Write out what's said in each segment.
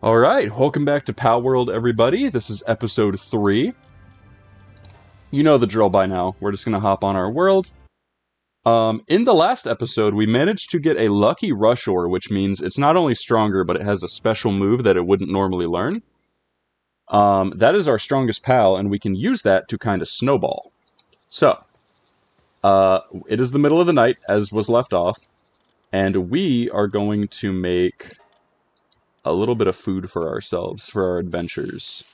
Alright, welcome back to Palworld, everybody. This is episode 3. You know the drill by now. We're just gonna hop on our world. In the last episode, we managed to get a lucky rush ore, which means it's not only stronger, but it has a special move that it wouldn't normally learn. That is our strongest pal, and we can use that to kind of snowball. So, it is the middle of the night, as was left off, and we are going to make a little bit of food for ourselves, for our adventures.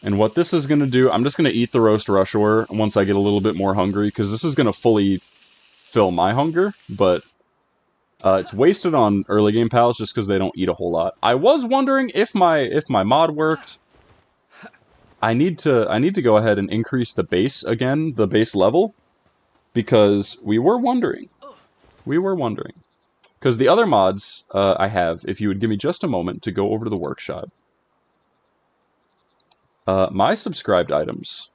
And what this is going to do, I'm just going to eat the roast rush ore once I get a little bit more hungry, because this is going to fully fill my hunger, but it's wasted on early game pals just because they don't eat a whole lot. I was wondering if my mod worked. I need to go ahead and increase the base again, the base level, because we were wondering. Because the other mods I have, if you would give me just a moment to go over to the workshop. My subscribed items.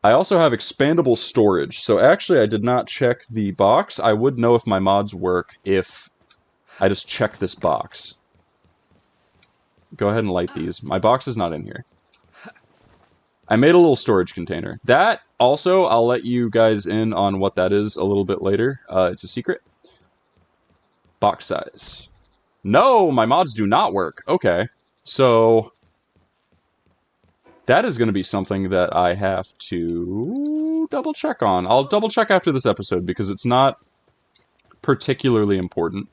I also have expandable storage, so actually I did not check the box. I would know if my mods work if I just check this box. Go ahead and light these. My box is not in here. I made a little storage container. That, also, I'll let you guys in on what that is a little bit later. It's a secret. Box size. No, my mods do not work. Okay. So, that is going to be something that I have to double check on. I'll double check after this episode because it's not particularly important.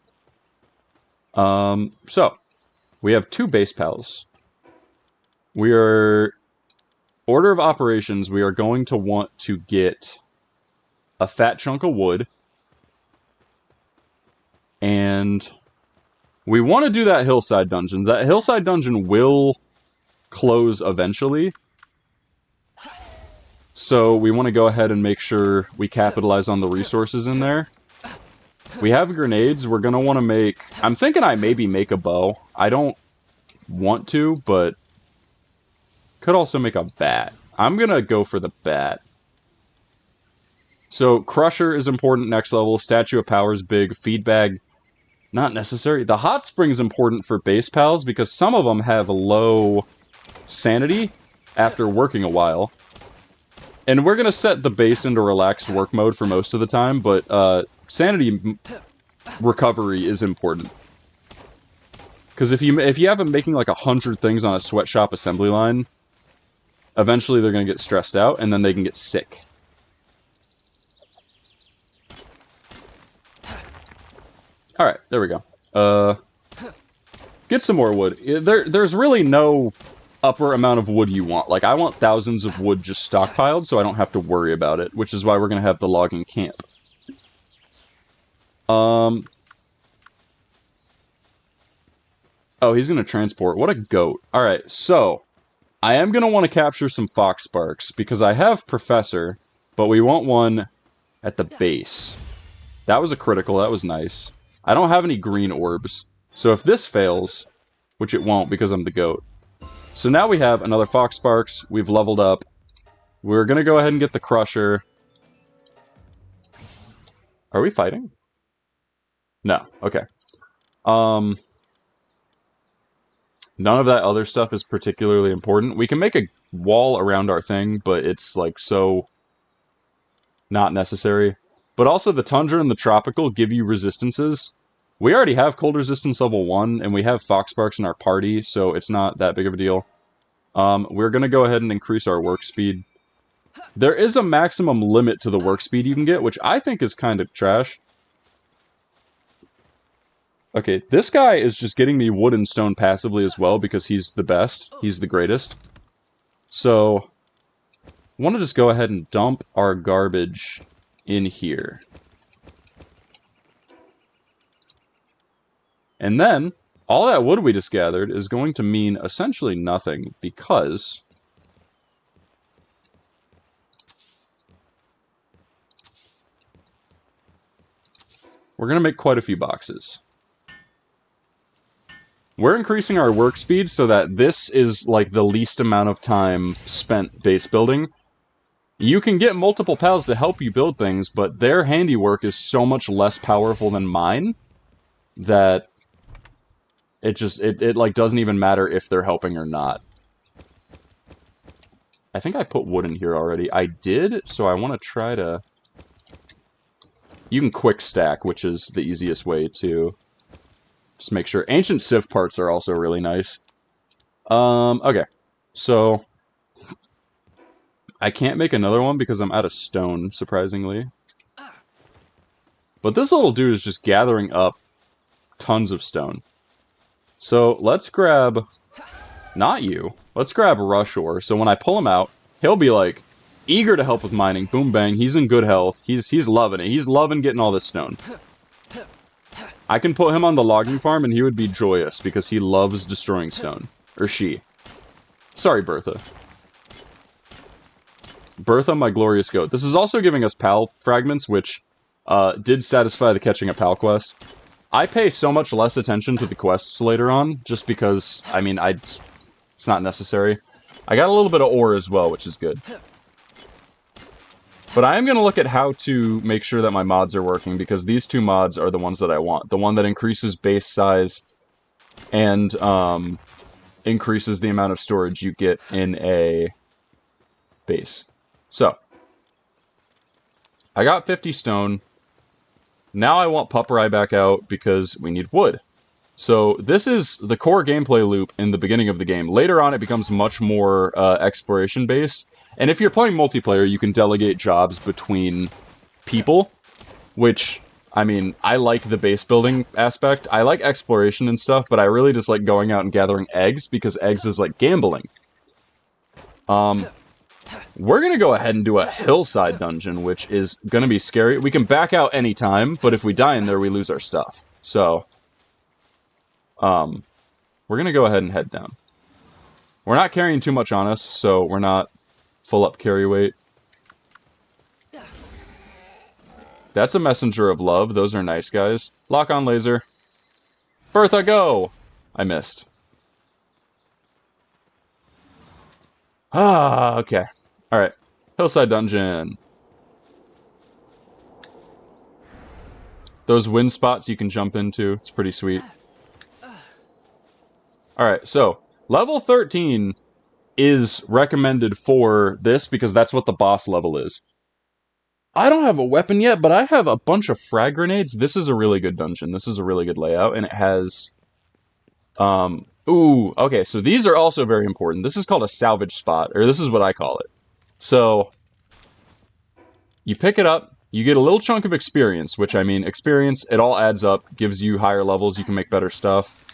So, we have 2 base pals. We are... Order of operations, we are going to want to get a fat chunk of wood. And we want to do that hillside dungeon. That hillside dungeon will close eventually. So we want to go ahead and make sure we capitalize on the resources in there. We have grenades. We're going to want to make... I'm thinking I maybe make a bow. I don't want to, but... Could also make a bat. I'm going to go for the bat. So, Crusher is important next level. Statue of Power is big. Feed bag, not necessary. The Hot Spring is important for base pals because some of them have low sanity after working a while. And we're going to set the base into relaxed work mode for most of the time, but sanity recovery is important. Because if you have them making like 100 things on a sweatshop assembly line, eventually they're going to get stressed out, and then they can get sick. Alright, there we go. Get some more wood. There's really no upper amount of wood you want. Like, I want thousands of wood just stockpiled, so I don't have to worry about it, which is why we're going to have the logging camp. Oh, he's going to transport. What a goat. Alright, so... I am going to want to capture some fox sparks, because I have Professor, but we want one at the base. That was a critical, that was nice. I don't have any green orbs, so if this fails, which it won't because I'm the goat. So now we have another fox sparks, we've leveled up. We're going to go ahead and get the Crusher. Are we fighting? No, okay. None of that other stuff is particularly important. We can make a wall around our thing, but it's, like, so not necessary. But also, the Tundra and the Tropical give you resistances. We already have Cold Resistance level 1, and we have Fox Sparks in our party, so it's not that big of a deal. We're going to go ahead and increase our work speed. There is a maximum limit to the work speed you can get, which I think is kind of trash. Okay, this guy is just getting me wood and stone passively as well because he's the best. He's the greatest. So, I want to just go ahead and dump our garbage in here. And then, all that wood we just gathered is going to mean essentially nothing because... we're going to make quite a few boxes. We're increasing our work speed so that this is like the least amount of time spent base building. You can get multiple pals to help you build things, but their handiwork is so much less powerful than mine that it like doesn't even matter if they're helping or not. I think I put wood in here already. I did, so I want to try to... You can quick stack, which is the easiest way to just make sure. Ancient Civ parts are also really nice. Okay. So, I can't make another one because I'm out of stone, surprisingly. But this little dude is just gathering up tons of stone. So, let's grab... Not you. Let's grab Rushore, so when I pull him out, he'll be like, eager to help with mining. Boom bang, he's in good health. He's loving it. He's loving getting all this stone. I can put him on the logging farm and he would be joyous because he loves destroying stone. Or she. Sorry, Bertha. Bertha, my glorious goat. This is also giving us PAL fragments, which did satisfy the catching a PAL quest. I pay so much less attention to the quests later on, just because, I mean, it's not necessary. I got a little bit of ore as well, which is good. But I am going to look at how to make sure that my mods are working, because these two mods are the ones that I want. The one that increases base size and increases the amount of storage you get in a base. So, I got 50 stone. Now I want Pupperai back out because we need wood. So this is the core gameplay loop in the beginning of the game. Later on it becomes much more exploration based. And if you're playing multiplayer, you can delegate jobs between people, which, I mean, I like the base building aspect. I like exploration and stuff, but I really just like going out and gathering eggs, because eggs is like gambling. We're going to go ahead and do a hillside dungeon, which is going to be scary. We can back out anytime, but if we die in there, we lose our stuff. So, we're going to go ahead and head down. We're not carrying too much on us, so we're not full up carry weight. That's a messenger of love. Those are nice guys. Lock on laser. Bertha, go! I missed. Ah, okay. Alright. Hillside dungeon. Those wind spots you can jump into. It's pretty sweet. Alright, so, level 13 is recommended for this because that's what the boss level is. I don't have a weapon yet, but I have a bunch of frag grenades. This is a really good dungeon. This is a really good layout, and it has... Ooh, okay, so these are also very important. This is called a salvage spot, or this is what I call it. So, you pick it up, you get a little chunk of experience, which, I mean, experience, it all adds up, gives you higher levels, you can make better stuff.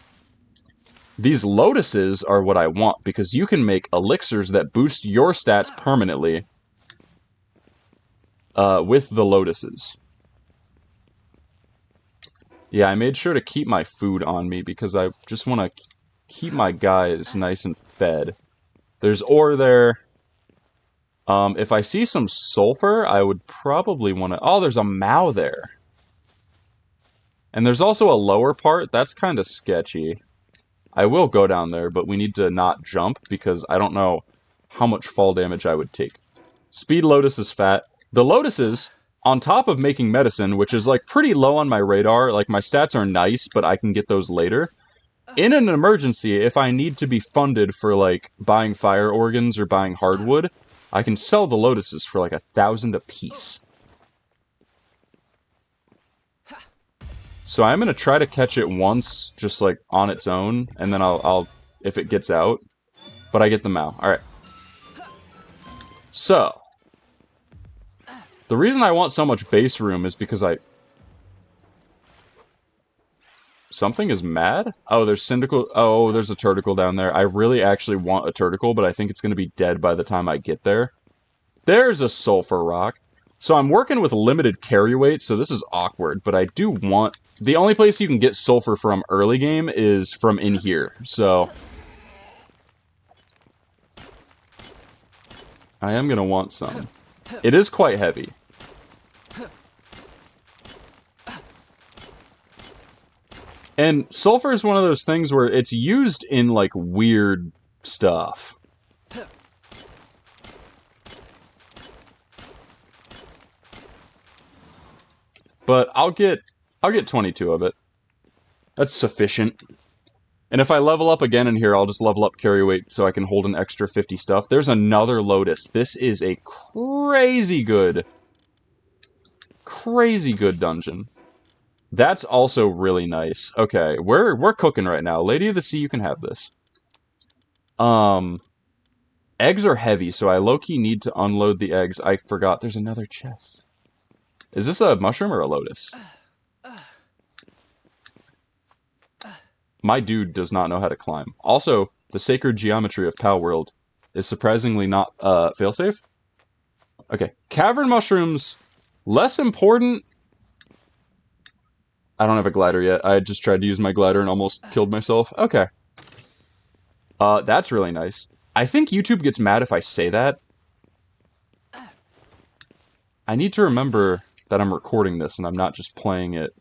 These lotuses are what I want, because you can make elixirs that boost your stats permanently with the lotuses. Yeah, I made sure to keep my food on me, because I just want to keep my guys nice and fed. There's ore there. If I see some sulfur, I would probably want to... Oh, there's a Mao there. And there's also a lower part. That's kind of sketchy. I will go down there, but we need to not jump, because I don't know how much fall damage I would take. Speed Lotus is fat. The Lotuses, on top of making medicine, which is, like, pretty low on my radar, like, my stats are nice, but I can get those later. In an emergency, if I need to be funded for, like, buying fire organs or buying hardwood, I can sell the Lotuses for, like, 1,000 apiece. So I'm going to try to catch it once, just, like, on its own, and then I'll if it gets out. But I get the Mao. Alright. So, the reason I want so much base room is because Something is mad? Oh, there's Syndical... Oh, there's a Turticle down there. I really actually want a Turticle, but I think it's going to be dead by the time I get there. There's a Sulfur Rock. So I'm working with limited carry weight, so this is awkward, but I do want... The only place you can get sulfur from early game is from in here, so... I am going to want some. It is quite heavy. And sulfur is one of those things where it's used in, like, weird stuff. But I'll get 22 of it. That's sufficient. And if I level up again in here, I'll just level up carry weight so I can hold an extra 50 stuff. There's another Lotus. This is a crazy good dungeon. That's also really nice. Okay, we're cooking right now. Lady of the Sea, you can have this. Eggs are heavy, so I low-key need to unload the eggs. I forgot there's another chest. Is this a mushroom or a lotus? My dude does not know how to climb. Also, the sacred geometry of Palworld is surprisingly not failsafe. Okay, cavern mushrooms, less important. I don't have a glider yet. I just tried to use my glider and almost killed myself. Okay. That's really nice. I think YouTube gets mad if I say that. I need to remember that I'm recording this and I'm not just playing it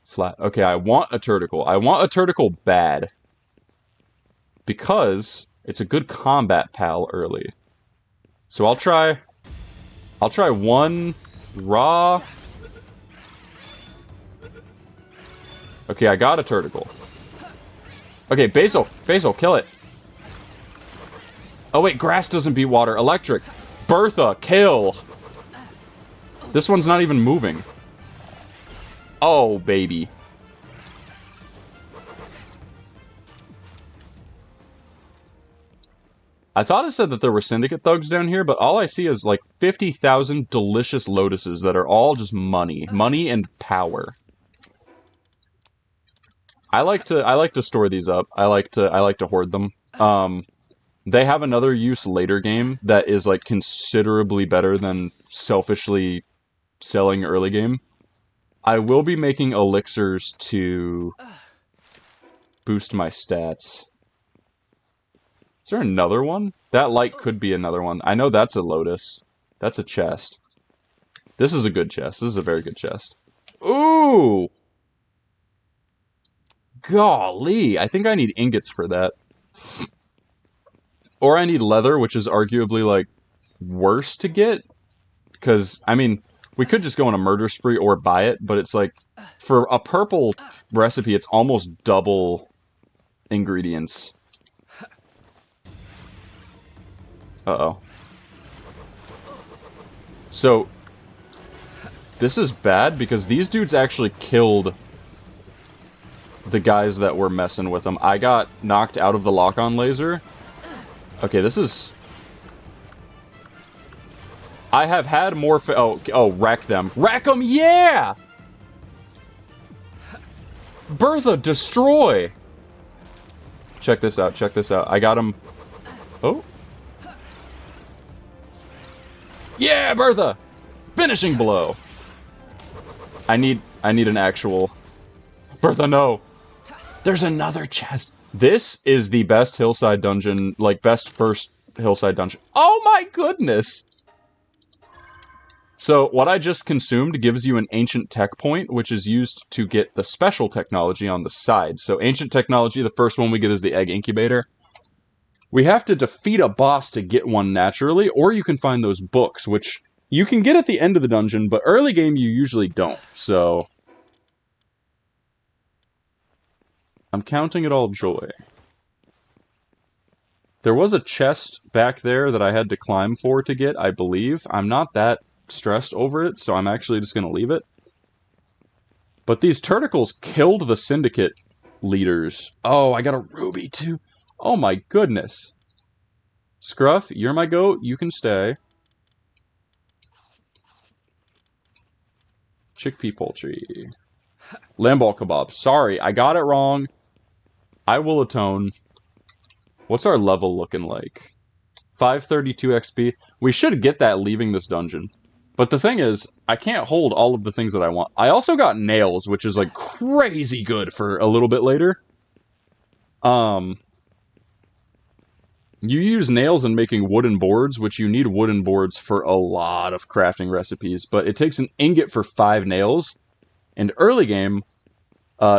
flat. Okay, I want a turtle. I want a turtle bad. Because it's a good combat pal early. So I'll try one raw. Okay, I got a turtle. Okay, Basil, kill it. Oh wait, grass doesn't beat water. Electric. Bertha, kill. This one's not even moving. Oh, baby. I thought it said that there were syndicate thugs down here, but all I see is like 50,000 delicious lotuses that are all just money. Money and power. I like to store these up. I like to hoard them. They have another use later game that is like considerably better than selfishly selling early game. I will be making elixirs to boost my stats. Is there another one? That light could be another one. I know that's a lotus. That's a chest. This is a good chest. This is a very good chest. Ooh! Golly! I think I need ingots for that. Or I need leather, which is arguably, like, worse to get. Because, I mean, we could just go on a murder spree or buy it, but it's like, for a purple recipe, it's almost double ingredients. Uh-oh. So, this is bad because these dudes actually killed the guys that were messing with them. I got knocked out of the lock-on laser. Okay, this is... I have had more wreck them. Wreck them, yeah! Bertha, destroy! Check this out, check this out. I got him... Oh. Yeah, Bertha! Finishing blow! I need an actual... Bertha, no! There's another chest! This is the best hillside dungeon, like, best first hillside dungeon. Oh my goodness! So, what I just consumed gives you an ancient tech point, which is used to get the special technology on the side. So, ancient technology, the first one we get is the egg incubator. We have to defeat a boss to get one naturally, or you can find those books, which you can get at the end of the dungeon, but early game you usually don't, so... I'm counting it all joy. There was a chest back there that I had to climb for to get, I believe. I'm not that stressed over it, so I'm actually just going to leave it. But these turtles killed the syndicate leaders. Oh, I got a ruby too. Oh my goodness. Scruff, you're my goat. You can stay. Chickpea poultry. Lamball kebab. Sorry, I got it wrong. I will atone. What's our level looking like? 532 XP. We should get that leaving this dungeon. But the thing is, I can't hold all of the things that I want. I also got nails, which is like crazy good for a little bit later. You use nails in making wooden boards, which you need wooden boards for a lot of crafting recipes, but it takes an ingot for 5 nails. And early game,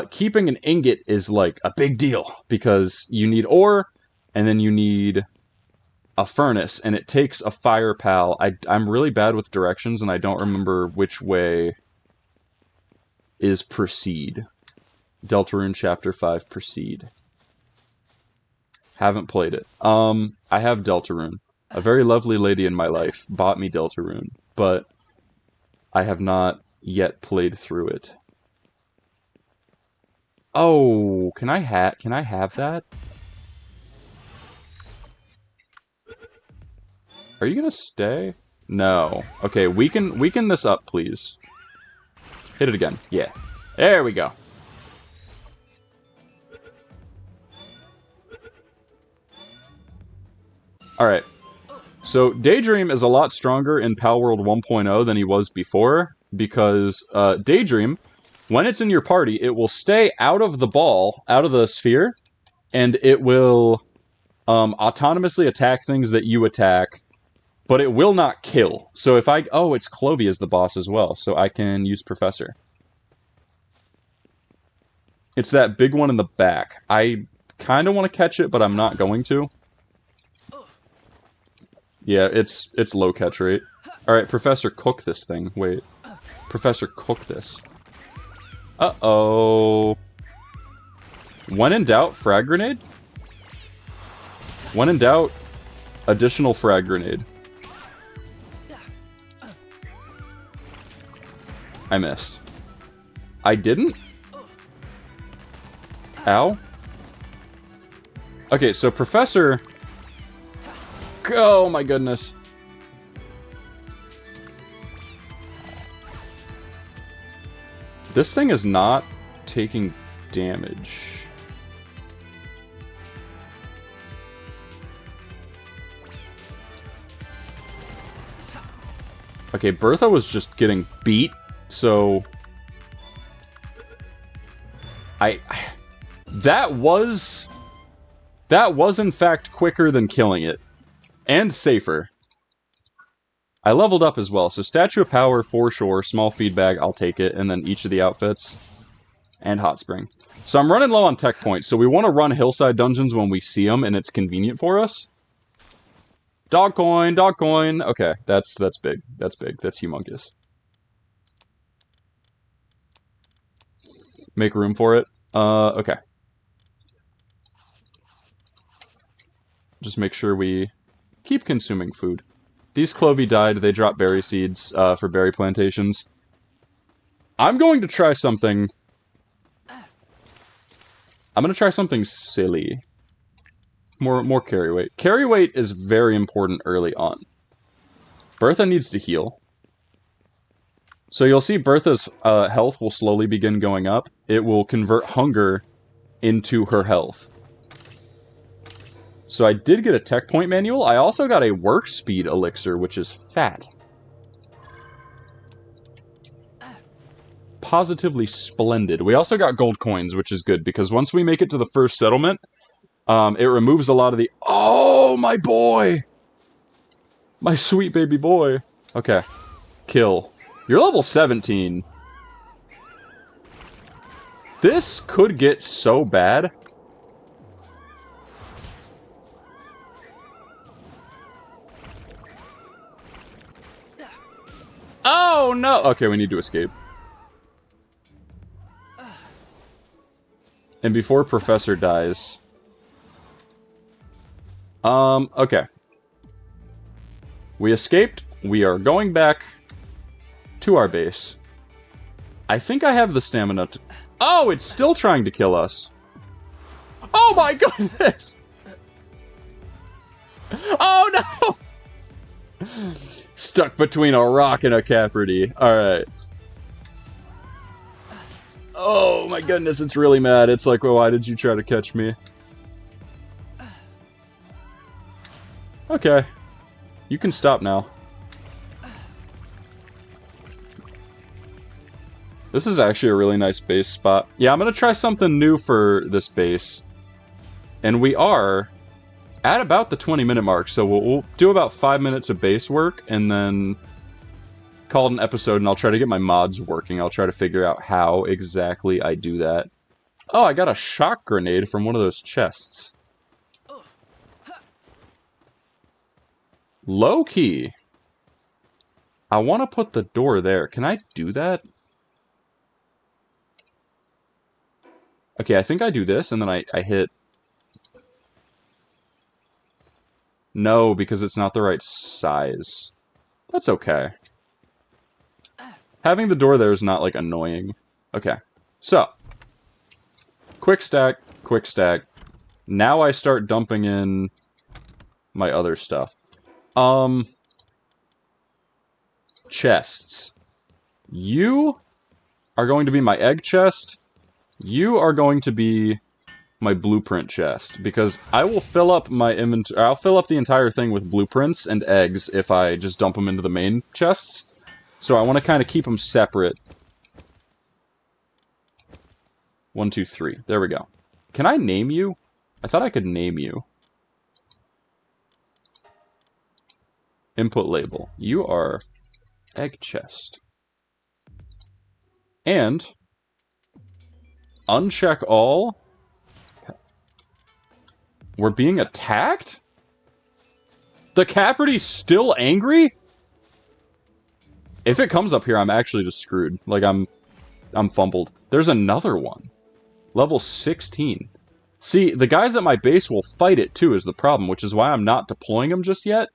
keeping an ingot is like a big deal, because you need ore, and then you need a furnace, and it takes a fire pal. I'm really bad with directions, and I don't remember which way is Proceed. Deltarune Chapter 5 Proceed. Haven't played it. I have Deltarune. A very lovely lady in my life bought me Deltarune, but I have not yet played through it. Oh, can I have that? Are you gonna stay? No. Okay, weaken this up, please. Hit it again. Yeah. There we go. Alright. So, Daydream is a lot stronger in Palworld 1.0 than he was before, because Daydream, when it's in your party, it will stay out of the ball, out of the sphere, and it will autonomously attack things that you attack, but it will not kill. So if I... Oh, it's Clovey as the boss as well, so I can use Professor. It's that big one in the back. I kind of want to catch it, but I'm not going to. Yeah, it's low catch rate. Alright, Professor, cook this thing. Wait. Professor, cook this. Uh-oh. When in doubt, frag grenade? When in doubt, additional frag grenade. I missed. I didn't? Ow. Okay, so Professor... Oh my goodness. This thing is not taking damage. Okay, Bertha was just getting beat, so... That was in fact quicker than killing it. And safer. I leveled up as well, so Statue of Power for sure, small feedback, I'll take it, and then each of the outfits. And Hot Spring. So I'm running low on tech points, so we want to run hillside dungeons when we see them and it's convenient for us. Dog coin, dog coin. Okay, that's big. That's big. That's humongous. Make room for it. Okay. Just make sure we keep consuming food. These Clovey died. They dropped berry seeds for berry plantations. I'm going to try something... I'm going to try something silly. More carry weight. Carry weight is very important early on. Bertha needs to heal. So you'll see Bertha's health will slowly begin going up. It will convert hunger into her health. So I did get a tech point manual. I also got a work speed elixir, which is fat. Positively splendid. We also got gold coins, which is good, because once we make it to the first settlement, it removes a lot of the... Oh, my boy! My sweet baby boy. Okay. Kill. You're level 17. This could get so bad. Oh, no! Okay, we need to escape. And before Professor dies... okay. We escaped. We are going back to our base. I think I have the stamina to... Oh, it's still trying to kill us. Oh my goodness! Oh no! Stuck between a rock and a Capricorn. Alright. Oh my goodness, it's really mad. It's like, well, why did you try to catch me? Okay. You can stop now. This is actually a really nice base spot. Yeah, I'm gonna try something new for this base. And we are at about the 20-minute mark, so we'll do about 5 minutes of base work, and then call it an episode, and I'll try to get my mods working. I'll try to figure out how exactly I do that. Oh, I got a shock grenade from one of those chests. Low key. I want to put the door there. Can I do that? Okay, I think I do this, and then I hit... No, because it's not the right size. That's okay. Having the door there is not, like, annoying. Okay. So. Quick stack, quick stack. Now I start dumping in my other stuff. Chests. You are going to be my egg chest. You are going to be my blueprint chest, because I will fill up my inventory. I'll fill up the entire thing with blueprints and eggs if I just dump them into the main chests. So I want to kind of keep them separate. 1, 2, 3. There we go. Can I name you? I thought I could name you. Input label. You are egg chest. And uncheck all. We're being attacked? The Caprity's still angry? If it comes up here, I'm actually just screwed. Like, I'm fumbled. There's another one. Level 16. See, the guys at my base will fight it, too, is the problem, which is why I'm not deploying them just yet.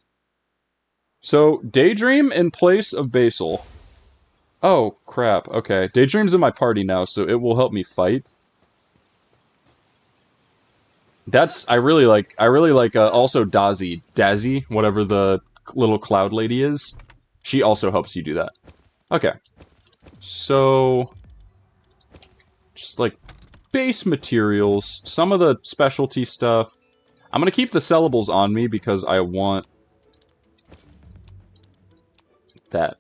So, Daydream in place of Basil. Oh, crap. Okay. Daydream's in my party now, so it will help me fight. I really like also Dazzy, whatever the little cloud lady is. She also helps you do that. Okay. So, just like base materials, some of the specialty stuff. I'm going to keep the sellables on me because I want that.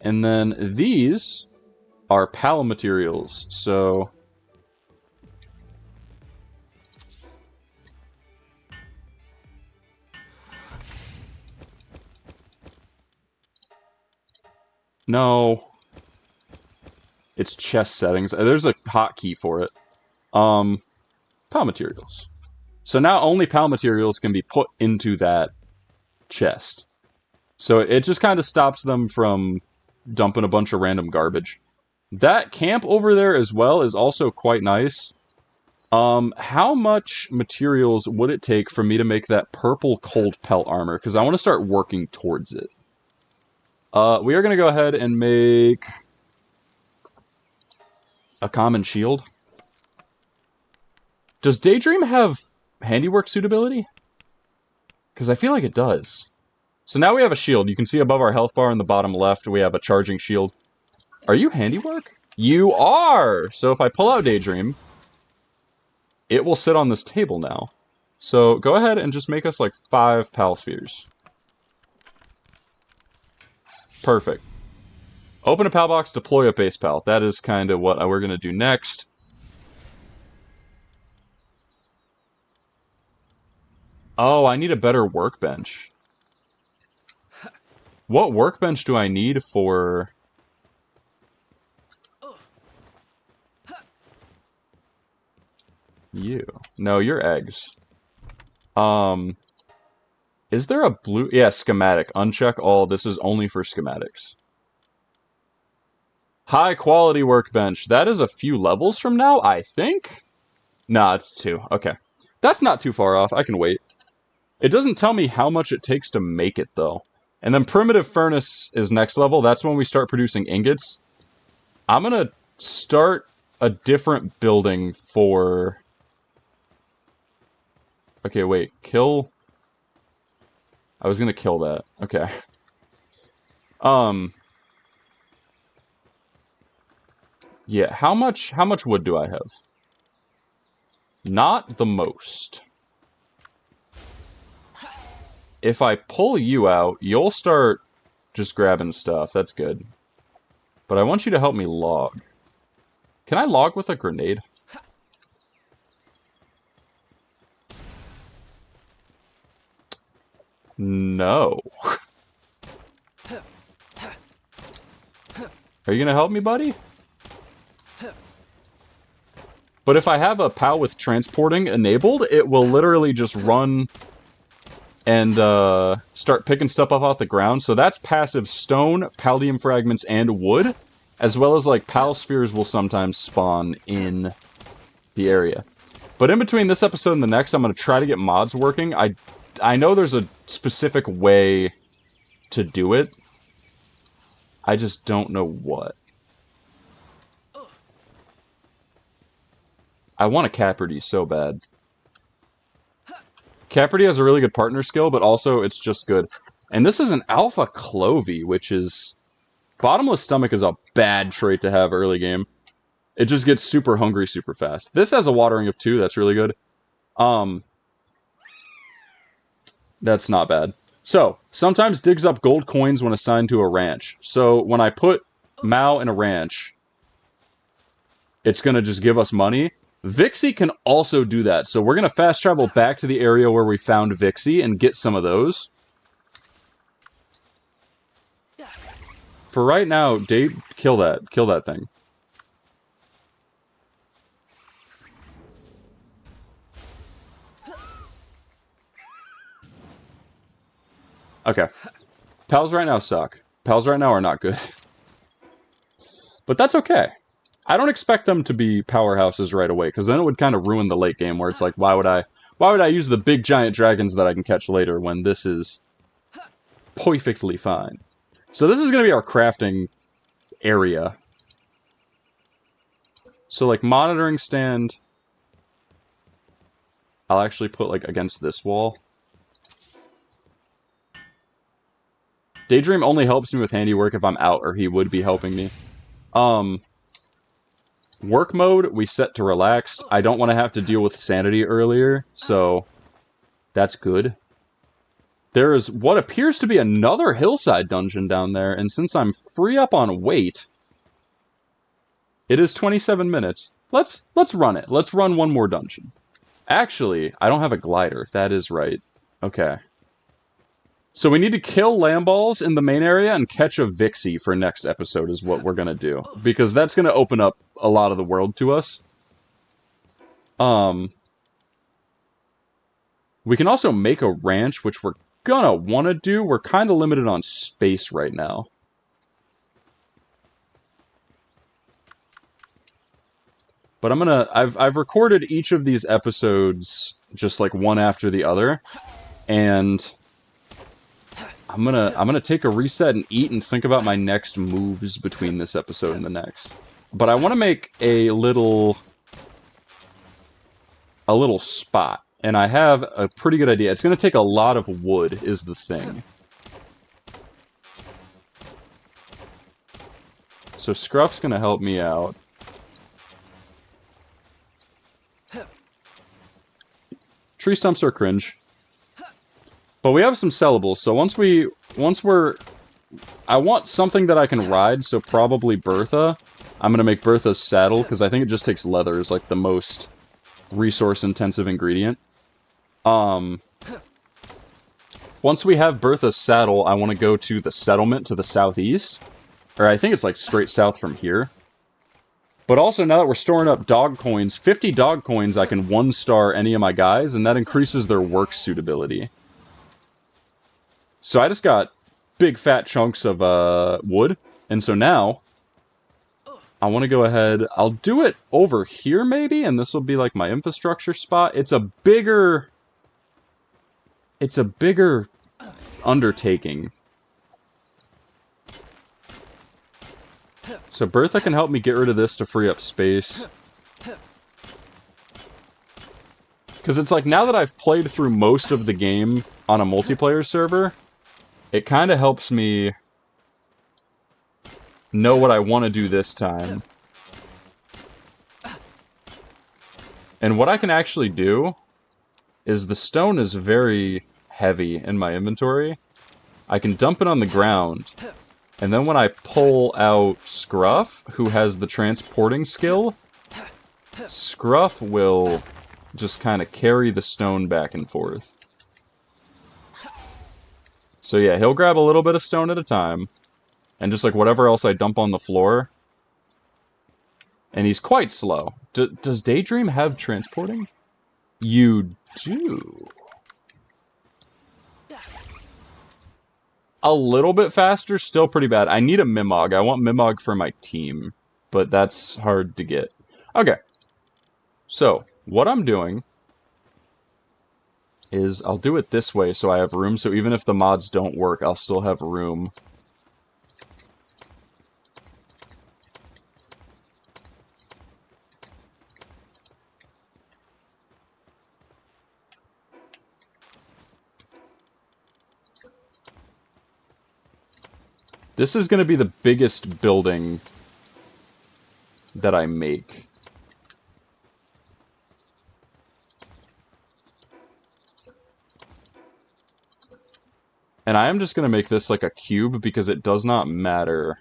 And then these are pal materials. So, no. It's chest settings. There's a hotkey for it. Pal materials. So now only pal materials can be put into that chest. So it just kind of stops them from dumping a bunch of random garbage. That camp over there as well is also quite nice. How much materials would it take for me to make that purple cold pelt armor? Because I want to start working towards it. We are going to go ahead and make a common shield. Does Daydream have handiwork suitability? Because I feel like it does. So now we have a shield. You can see above our health bar in the bottom left, we have a charging shield. Are you handiwork? You are! So if I pull out Daydream, it will sit on this table now. So go ahead and just make us like 5 pal spheres. Perfect. Open a pal box, deploy a base pal. That is kind of what we're going to do next. Oh, I need a better workbench. What workbench do I need for... you? No, you're eggs. Is there a blue... yeah, schematic. Uncheck all. This is only for schematics. High quality workbench. That is a few levels from now, I think? Nah, it's 2. Okay. That's not too far off. I can wait. It doesn't tell me how much it takes to make it, though. And then primitive furnace is next level. That's when we start producing ingots. I'm gonna start a different building for... okay, wait. Kill... I was gonna kill that. Okay. Yeah, how much wood do I have? Not the most. If I pull you out, you'll start just grabbing stuff. That's good. But I want you to help me log. Can I log with a grenade? No. Are you gonna help me, buddy? But if I have a POW with transporting enabled, it will literally just run and start picking stuff up off the ground. So that's passive stone, paldium fragments, and wood. As well as, like, PAL spheres will sometimes spawn in the area. But in between this episode and the next, I'm going to try to get mods working. I know there's a specific way to do it. I just don't know what. I want a Caperty so bad. Caperty has a really good partner skill, but also it's just good. And this is an Alpha Clovey, which is... Bottomless Stomach is a bad trait to have early game. It just gets super hungry super fast. This has a Watering of 2, that's really good. That's not bad. So, sometimes digs up gold coins when assigned to a ranch. So, when I put Mao in a ranch, it's going to just give us money. Vixie can also do that. So, we're going to fast travel back to the area where we found Vixie and get some of those. For right now, Dave, kill that. Kill that thing. Okay. Pals right now suck. Pals right now are not good. But that's okay. I don't expect them to be powerhouses right away, because then it would kind of ruin the late game, where it's like, why would I use the big giant dragons that I can catch later when this is perfectly fine? So this is going to be our crafting area. So, like, monitoring stand, I'll actually put, like, against this wall. Daydream only helps me with handiwork if I'm out, or he would be helping me. Work mode, we set to relaxed. I don't want to have to deal with sanity earlier, so that's good. There is what appears to be another hillside dungeon down there, and since I'm free up on wait, it is 27 minutes. Let's run it. Let's run one more dungeon. Actually, I don't have a glider. That is right. Okay. So we need to kill Lamballs in the main area and catch a Vixie for next episode is what we're going to do. Because that's going to open up a lot of the world to us. We can also make a ranch, which we're going to want to do. We're kind of limited on space right now. But I'm going to... I've recorded each of these episodes just like one after the other. And... I'm gonna take a reset and eat and think about my next moves between this episode and the next. But I want to make a little spot, and I have a pretty good idea. It's gonna take a lot of wood, is the thing. So Scruff's gonna help me out. Tree stumps are cringe. But we have some sellables, so once we're... I want something that I can ride, so probably Bertha. I'm going to make Bertha's saddle, because I think it just takes leather as, like, the most resource-intensive ingredient. Once we have Bertha's saddle, I want to go to the settlement to the southeast. Or I think it's, like, straight south from here. But also, now that we're storing up dog coins, 50 dog coins, I can one-star any of my guys, and that increases their work suitability. So I just got big fat chunks of wood, and so now I want to go ahead, I'll do it over here maybe, and this will be like my infrastructure spot. It's a bigger undertaking. So Bertha can help me get rid of this to free up space. Because it's like, now that I've played through most of the game on a multiplayer server, it kind of helps me know what I want to do this time. And what I can actually do is the stone is very heavy in my inventory. I can dump it on the ground, and then when I pull out Scruff, who has the transporting skill, Scruff will just kind of carry the stone back and forth. So yeah, he'll grab a little bit of stone at a time, and just like whatever else I dump on the floor. And he's quite slow. Does Daydream have transporting? You do. A little bit faster, still pretty bad. I need a Mimog. I want Mimog for my team, but that's hard to get. Okay. So, what I'm doing is I'll do it this way so I have room, so even if the mods don't work, I'll still have room. This is going to be the biggest building that I make. And I am just going to make this like a cube because it does not matter.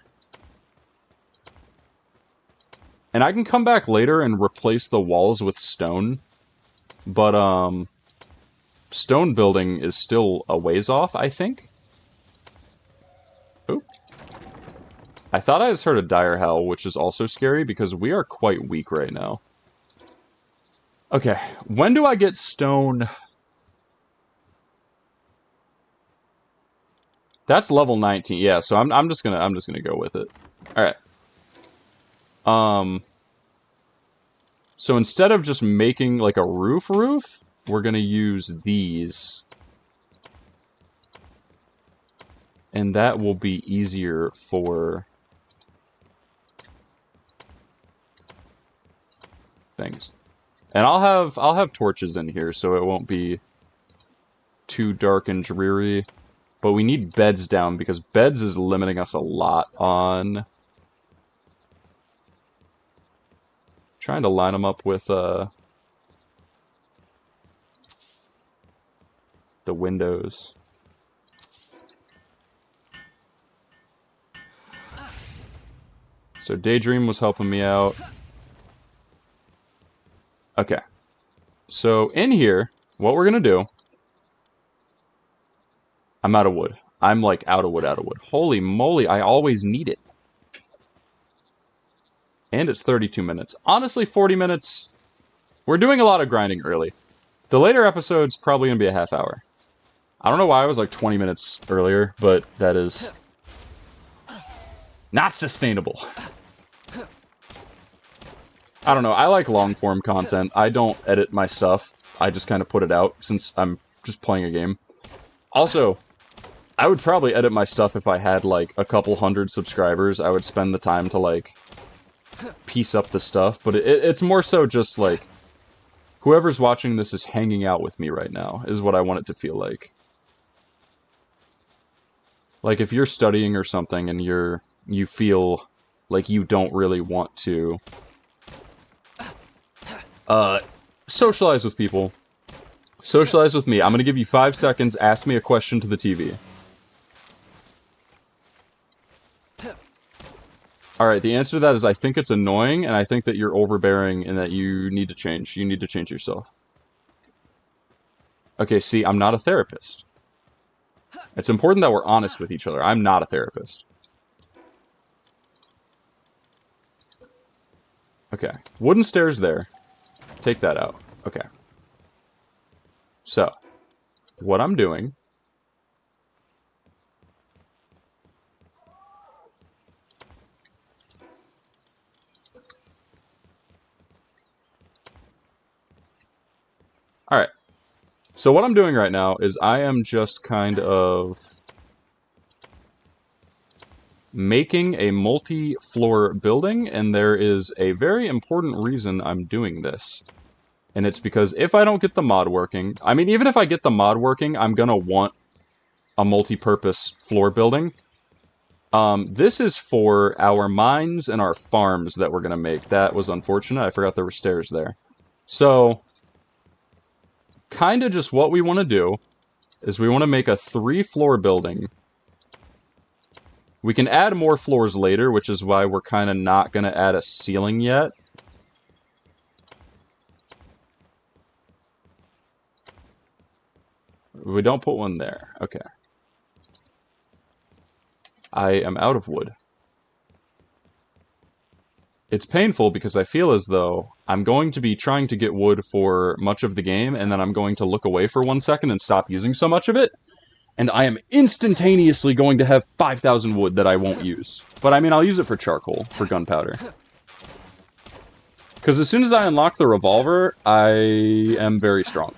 And I can come back later and replace the walls with stone. But, stone building is still a ways off, I think. Oop. I thought I just heard a dire howl, which is also scary because we are quite weak right now. Okay, when do I get stone? That's level 19. Yeah, so I'm just gonna go with it. All right. So instead of just making like a roof, we're gonna use these. And that will be easier for things. And I'll have torches in here so it won't be too dark and dreary. But we need beds down because beds is limiting us a lot on trying to line them up with the windows. So Daydream was helping me out. Okay. So in here, what we're going to do... I'm out of wood. I'm like out of wood. Holy moly, I always need it. And it's 32 minutes. Honestly, 40 minutes. We're doing a lot of grinding early. The later episode's probably going to be a half hour. I don't know why I was like 20 minutes earlier, but that is not sustainable. I don't know. I like long-form content. I don't edit my stuff. I just kind of put it out since I'm just playing a game. Also, I would probably edit my stuff if I had like a couple hundred subscribers. I would spend the time to like piece up the stuff, but it's more so just like whoever's watching this is hanging out with me right now is what I want it to feel like. Like if you're studying or something and you feel like you don't really want to socialize with people, socialize with me. I'm going to give you 5 seconds. Ask me a question to the TV. Alright, the answer to that is I think it's annoying, and I think that you're overbearing, and that you need to change. You need to change yourself. Okay, see, I'm not a therapist. It's important that we're honest with each other. I'm not a therapist. Okay, wooden stairs there. Take that out. Okay. So, what I'm doing... Alright. So what I'm doing right now is I am just kind of making a multi-floor building, and there is a very important reason I'm doing this. And it's because if I don't get the mod working... I mean, even if I get the mod working, I'm gonna want a multi-purpose floor building. This is for our mines and our farms that we're gonna make. That was unfortunate. I forgot there were stairs there. So... kind of just what we want to do is we want to make a 3-floor building. We can add more floors later, which is why we're kind of not going to add a ceiling yet. We don't put one there. Okay. I am out of wood. It's painful because I feel as though I'm going to be trying to get wood for much of the game, and then I'm going to look away for 1 second and stop using so much of it, and I am instantaneously going to have 5,000 wood that I won't use. But I mean, I'll use it for charcoal, for gunpowder. Because as soon as I unlock the revolver, I am very strong.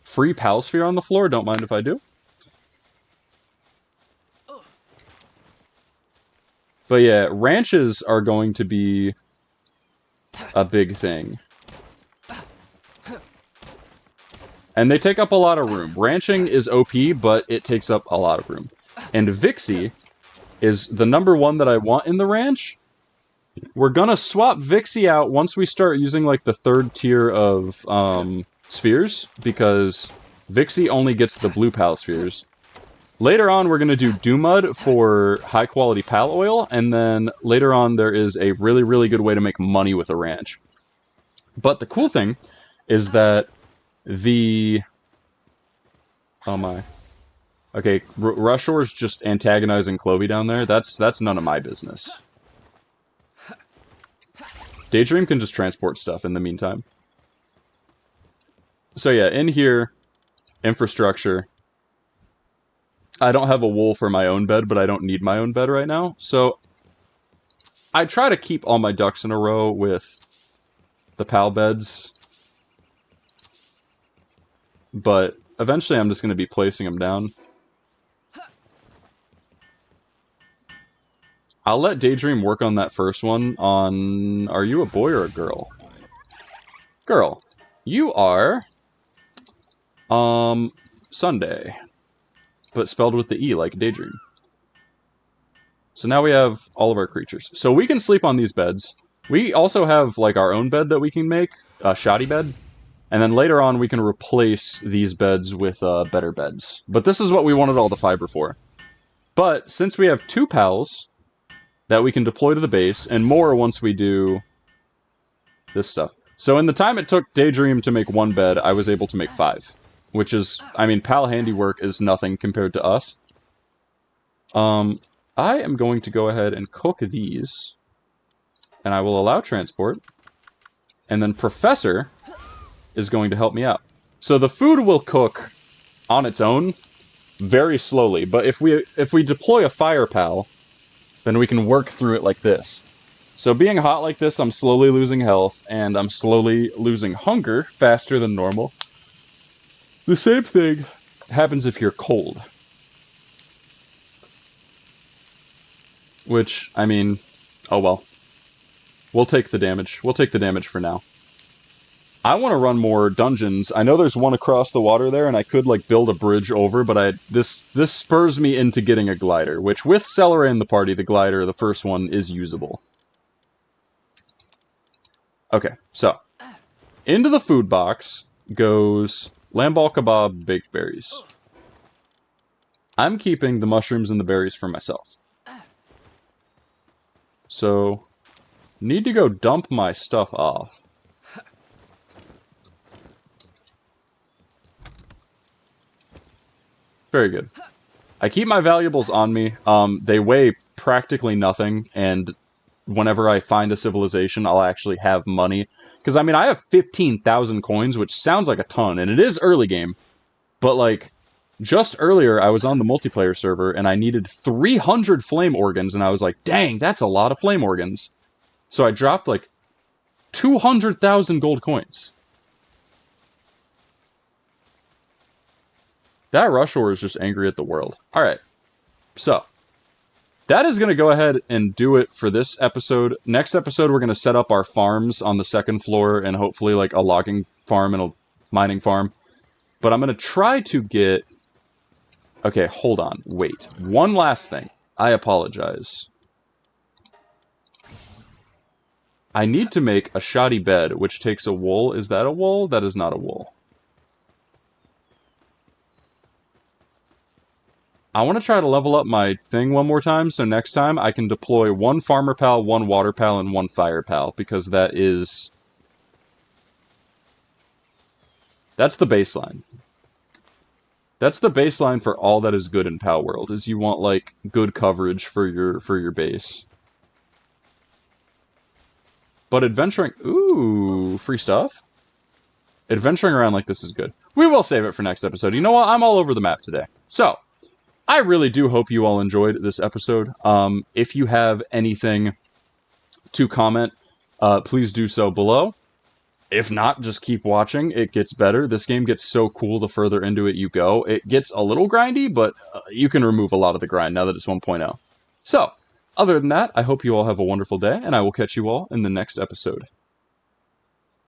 Free pal sphere on the floor, don't mind if I do. But yeah, ranches are going to be a big thing. And they take up a lot of room. Ranching is OP, but it takes up a lot of room. And Vixie is the number one that I want in the ranch. We're gonna swap Vixie out once we start using, like, the third tier of spheres, because Vixie only gets the blue pal spheres. Later on, we're gonna do Doomud for high-quality pal oil, and then later on there is a really, really good way to make money with a ranch. But the cool thing is that oh my. Okay, Rushor's just antagonizing Clovey down there. That's none of my business. Daydream can just transport stuff in the meantime. So yeah, in here, infrastructure. I don't have a wool for my own bed, but I don't need my own bed right now. So I try to keep all my ducks in a row with the PAL beds. But eventually I'm just going to be placing them down. I'll let Daydream work on that first one on... Are you a boy or a girl? Girl. You are... Sunday. But spelled with the E, like Daydream. So now we have all of our creatures. So we can sleep on these beds. We also have, like, our own bed that we can make. A shoddy bed. And then later on we can replace these beds with better beds. But this is what we wanted all the fiber for. But since we have 2 pals... that we can deploy to the base, and more once we do this stuff. So in the time it took Daydream to make 1 bed, I was able to make 5. Which is, I mean, PAL handiwork is nothing compared to us. I am going to go ahead and cook these. And I will allow transport. And then Professor is going to help me out. So the food will cook on its own very slowly, but if we deploy a fire PAL, then we can work through it like this. So being hot like this, I'm slowly losing health, and I'm slowly losing hunger faster than normal. The same thing happens if you're cold. Which, I mean, oh well. We'll take the damage. We'll take the damage for now. I want to run more dungeons. I know there's one across the water there, and I could, like, build a bridge over, but this spurs me into getting a glider, which, with Celery in the party, the glider, the first one, is usable. Okay, so. Into the food box goes lamb ball kebab, baked berries. I'm keeping the mushrooms and the berries for myself. So, need to go dump my stuff off. Very good. I keep my valuables on me. They weigh practically nothing, and whenever I find a civilization, I'll actually have money. Because, I mean, I have 15,000 coins, which sounds like a ton, and it is early game. But, like, just earlier, I was on the multiplayer server, and I needed 300 flame organs, and I was like, dang, that's a lot of flame organs. So I dropped, like, 200,000 gold coins. That Rushor is just angry at the world. Alright. So. That is going to go ahead and do it for this episode. Next episode, we're going to set up our farms on the 2nd floor and hopefully, like, a logging farm and a mining farm. But I'm going to try to get... Okay, hold on. Wait. One last thing. I apologize. I need to make a shoddy bed, which takes a wool. Is that a wool? That is not a wool. I want to try to level up my thing one more time, so next time I can deploy 1 farmer pal, 1 water pal, and 1 fire pal, because that is... That's the baseline. That's the baseline for all that is good in Palworld, is you want, like, good coverage for your base. But adventuring... Ooh, free stuff? Adventuring around like this is good. We will save it for next episode. You know what? I'm all over the map today. So... I really do hope you all enjoyed this episode. If you have anything to comment, please do so below. If not, just keep watching. It gets better. This game gets so cool the further into it you go. It gets a little grindy, but you can remove a lot of the grind now that it's 1.0. So, other than that, I hope you all have a wonderful day, and I will catch you all in the next episode.